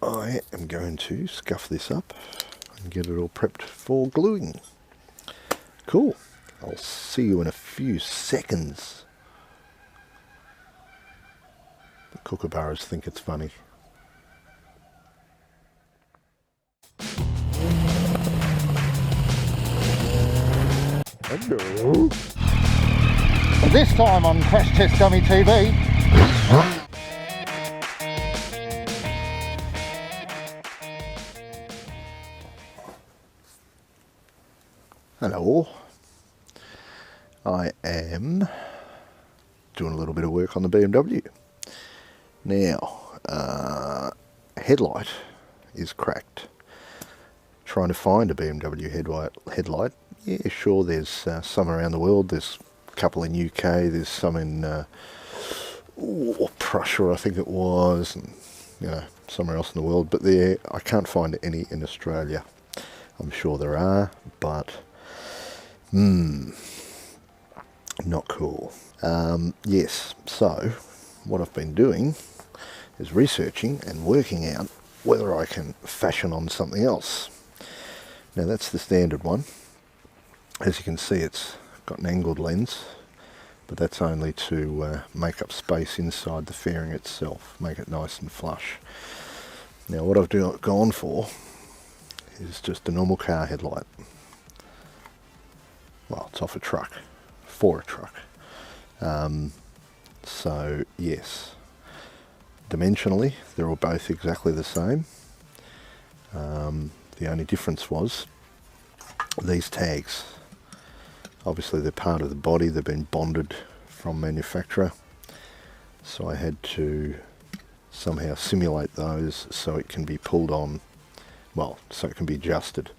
I am going to scuff this up and get it all prepped for gluing. Cool. I'll see you in a few seconds. The kookaburras think it's funny. Hello. This time on CrashTestDummyTV. Hello. I am doing a little bit of work on the BMW. Now, headlight is cracked. Trying to find a BMW headlight. Yeah, sure, there's some around the world. There's a couple in UK, there's some in Prussia, I think it was, and somewhere else in the world. But I can't find any in Australia. I'm sure there are, but not cool. Yes, so what I've been doing is researching and working out whether I can fashion on something else. Now that's the standard one. As you can see, it's got an angled lens, but that's only to make up space inside the fairing itself, make it nice and flush. Now what I've gone for is just a normal car headlight. Well, it's off a truck, for a truck. So yes, dimensionally they're all both exactly the same. The only difference was these tags. Obviously they're part of the body, they've been bonded from manufacturer, so I had to somehow simulate those so it can be pulled on, well, so it can be adjusted.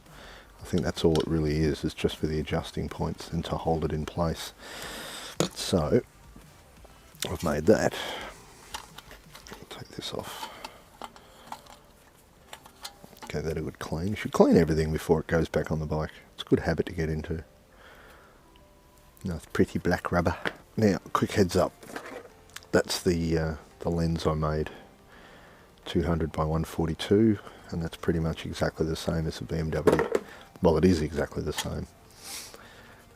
I think that's all it really is just for the adjusting points and to hold it in place. So I've made that. I'll take this off. Okay, that a good clean. You should clean everything before it goes back on the bike. It's a good habit to get into. Nice pretty black rubber. Now, quick heads up. That's the lens I made. 200 by 142, and that's pretty much exactly the same as the BMW. Well, it is exactly the same.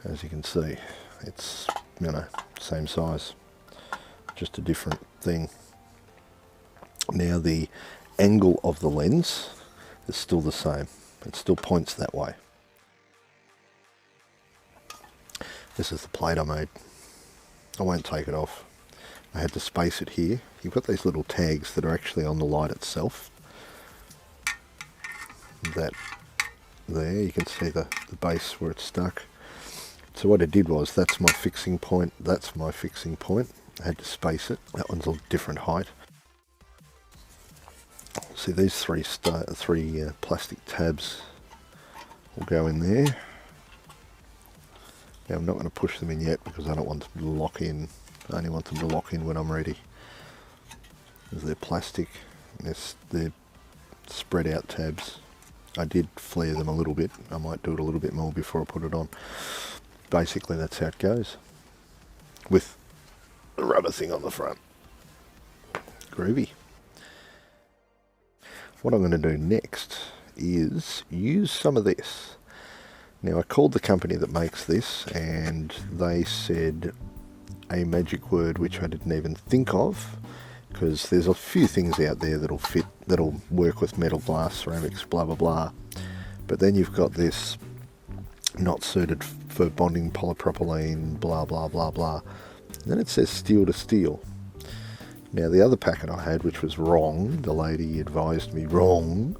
As you can see, it's, same size. Just a different thing. Now, the angle of the lens is still the same. It still points that way. This is the plate I made. I won't take it off. I had to space it here. You've got these little tags that are actually on the light itself. That there, you can see the base where it's stuck. So what I did was, that's my fixing point, that's my fixing point. I had to space it. That one's a different height. See, these three plastic tabs will go in there. Now I'm not going to push them in yet because I don't want them to lock in. I only want them to lock in when I'm ready. They're plastic. They're spread out tabs. I did flare them a little bit. I might do it a little bit more before I put it on. Basically that's how it goes. With the rubber thing on the front. Groovy. What I'm going to do next is use some of this. Now I called the company that makes this and they said a magic word which I didn't even think of, because there's a few things out there that'll fit, that'll work with metal, glass, ceramics, blah blah blah. But then you've got this not suited for bonding polypropylene, blah blah blah blah. And then it says steel to steel. Now the other packet I had, which was wrong, the lady advised me wrong,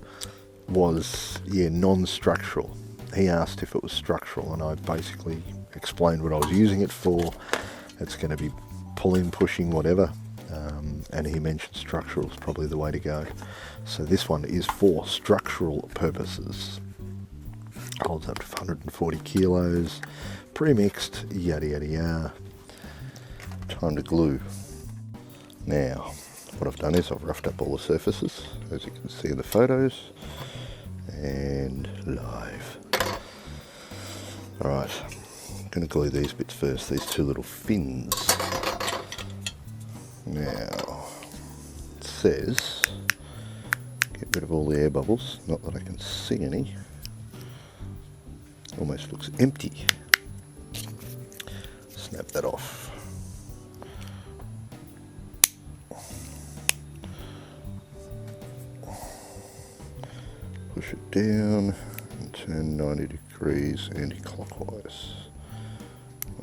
was non-structural. He asked if it was structural and I basically explained what I was using it for. It's going to be pulling, pushing, whatever. And he mentioned structural is probably the way to go. So this one is for structural purposes. Holds up to 140 kilos, pre-mixed, yada yada yada. Time to glue. Now, what I've done is I've roughed up all the surfaces, as you can see in the photos, and live. Alright, I'm going to glue these bits first, these two little fins. Now, it says, get Get rid of all the air bubbles, not that I can see any. Almost looks empty. Snap that off. Push it down and turn 90 degrees anti-clockwise.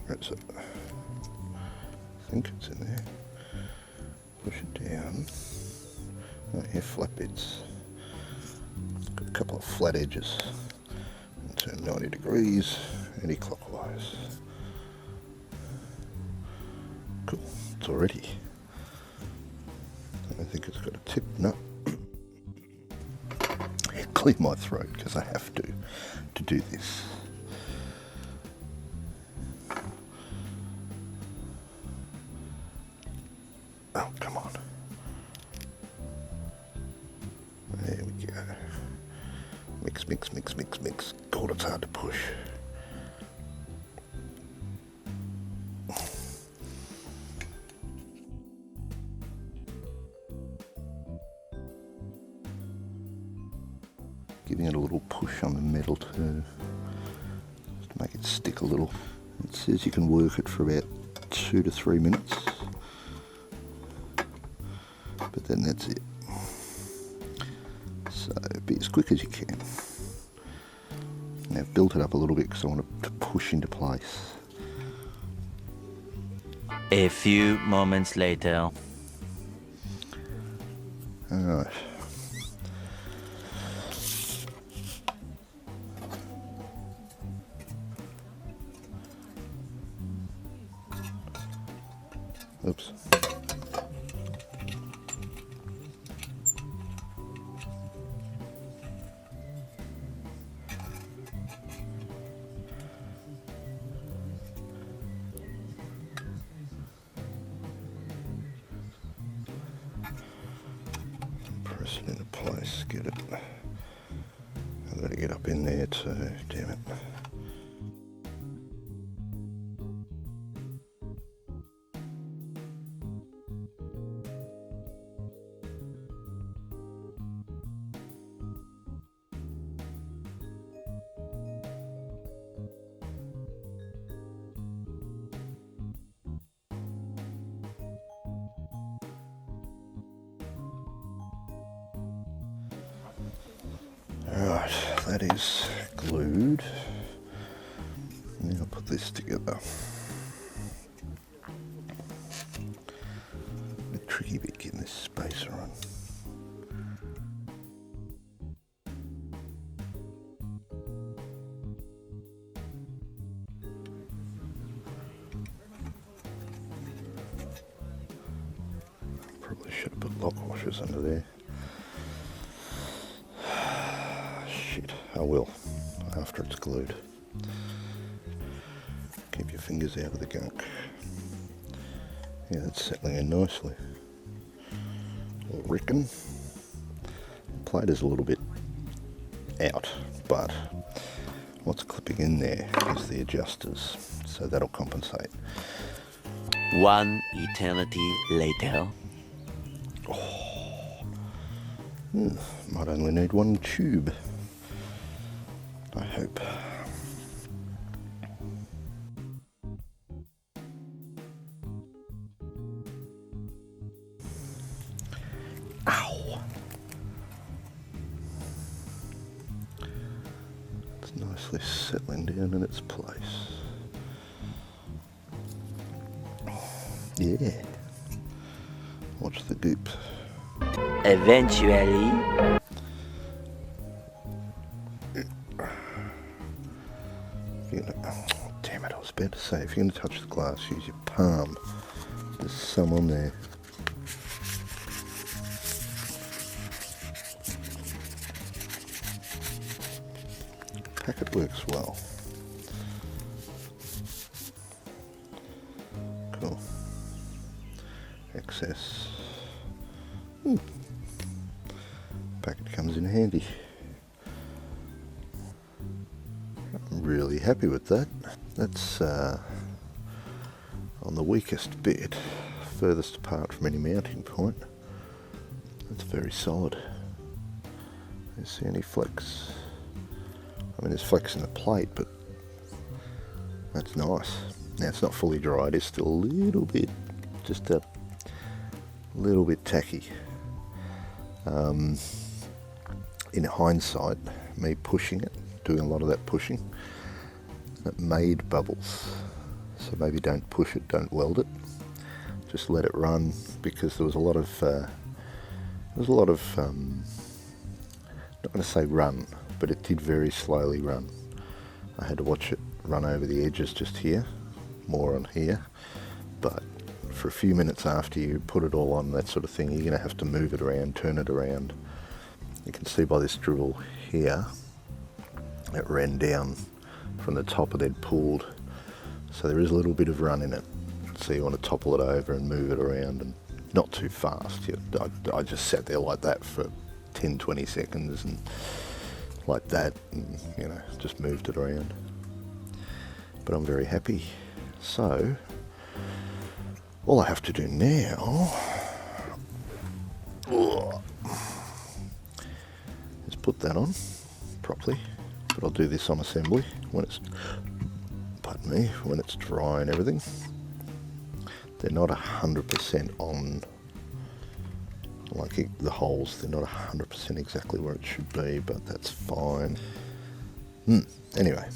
Where is it? I think it's in there. Push it down. Oh, here, flat bits. Got a couple of flat edges. And turn 90 degrees anti-clockwise. Cool, it's already. I think it's got a tip. No. Clear my throat because I have to do this. Oh, come on. There we go. Mix, mix, mix, mix, mix. God, it's hard to push. Giving it a little push on the metal too, just to make it stick a little. It says you can work it for about 2 to 3 minutes, but then that's it. So be as quick as you can. Now I've built it up a little bit because I want it to push into place. A few moments later. Alright. Oops. Press it into place, get it. I've got to get up in there too, damn it. Alright, that is glued. Now I'll put this together. The tricky bit getting this spacer on. Probably should have put lock washers under there. I will, after it's glued. Keep your fingers out of the gunk. Yeah, that's settling in nicely. I reckon. The plate is a little bit out, but what's clipping in there is the adjusters, so that'll compensate. One eternity later. Might only need one tube, I hope. Ow! It's nicely settling down in its place. Yeah. Watch the goop. Eventually. Oh, damn it, I was about to say, if you're going to touch the glass, use your palm. There's some on there. Packet works well. Cool. Excess. Packet comes in handy. I'm really happy with that. That's on the weakest bit, furthest apart from any mounting point. That's very solid. see any flecks? I mean, there's flecks in the plate, but that's nice. Now, it's not fully dry, it is still a little bit, just a little bit tacky. In hindsight, me pushing it, doing a lot of that pushing, it made bubbles. So maybe don't push it, don't weld it. Just let it run, because there was a lot of, not going to say run, but it did very slowly run. I had to watch it run over the edges just here, more on here, but for a few minutes after you put it all on, that sort of thing, you're going to have to move it around, turn it around. You can see by this dribble here, it ran down from the top and then pulled, so there is a little bit of run in it. So you want to topple it over and move it around, and not too fast. I just sat there like that for 10-20 seconds and like that, and just moved it around. But I'm very happy. So all I have to do now is put that on properly. But I'll do this on assembly when it's, pardon me, when it's dry and everything. They're not 100% on, like the holes, they're not 100% exactly where it should be, but that's fine. Anyway,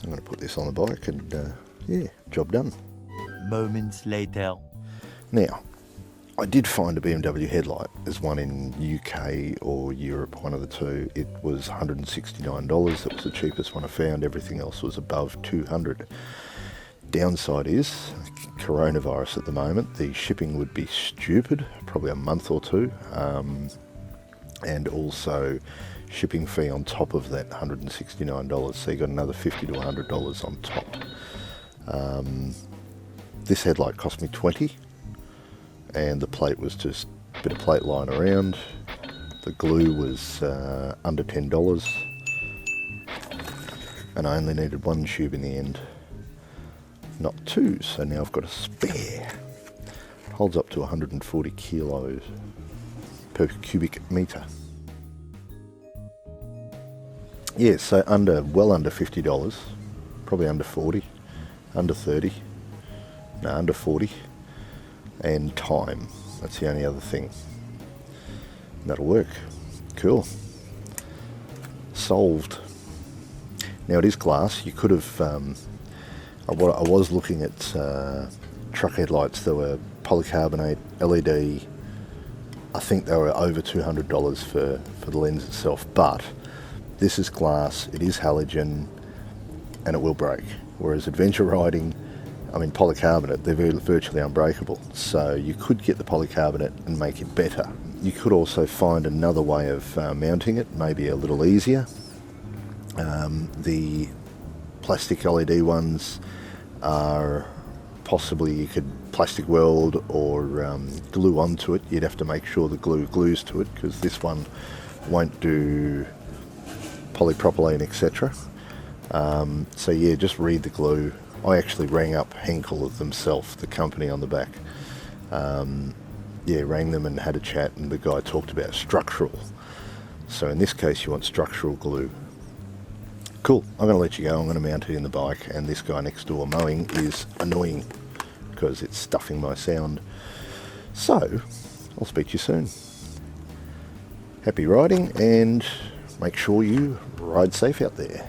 I'm going to put this on the bike and yeah, job done. Moments later. Now, I did find a BMW headlight. There's one in UK or Europe, one of the two. It was $169. That was the cheapest one I found. Everything else was above $200. Downside is coronavirus at the moment. The shipping would be stupid, probably a month or two, and also shipping fee on top of that $169. So you got another $50 to $100 on top. This headlight cost me $20, and the plate was just a bit of plate lying around. The glue was under $10, and I only needed one tube in the end, not two, so now I've got a spare. It holds up to 140 kilos per cubic metre. Yeah, so well under $50, probably under 40, under 30, no, under 40, and time, that's the only other thing. That'll work. Cool. Solved. Now it is glass. You could have, I was looking at truck headlights. There were polycarbonate, LED. I think they were over $200 for the lens itself, but this is glass, it is halogen, and it will break. Whereas adventure riding, I mean polycarbonate, they're virtually unbreakable. So you could get the polycarbonate and make it better. You could also find another way of mounting it, maybe a little easier. The plastic LED ones are possibly, you could plastic weld or glue onto it. You'd have to make sure the glue glues to it, because this one won't do polypropylene, etc. So yeah, just read the glue. I actually rang up Henkel themselves, the company on the back. Yeah, rang them and had a chat, and the guy talked about structural. So in this case you want structural glue. Cool, I'm going to let you go. I'm going to mount it in the bike, and this guy next door mowing is annoying because it's stuffing my sound. So I'll speak to you soon. Happy riding, and make sure you ride safe out there.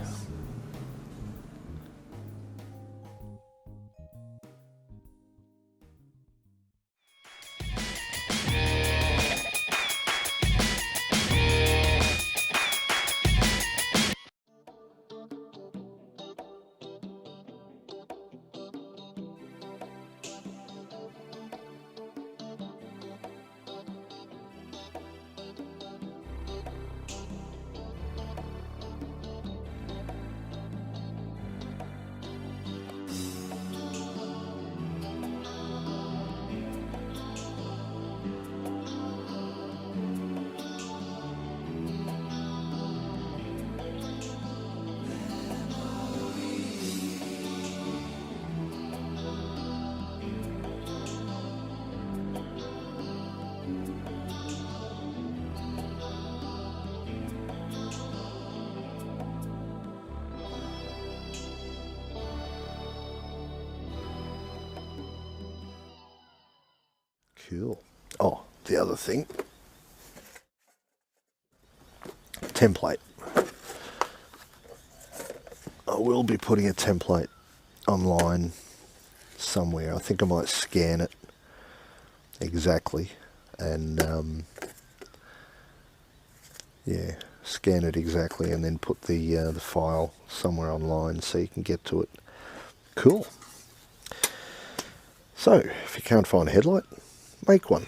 Cool. Oh, the other thing. Template. I will be putting a template online somewhere. I think I might scan it exactly and yeah, scan it exactly and then put the file somewhere online so you can get to it. Cool. So if you can't find a headlight, make one.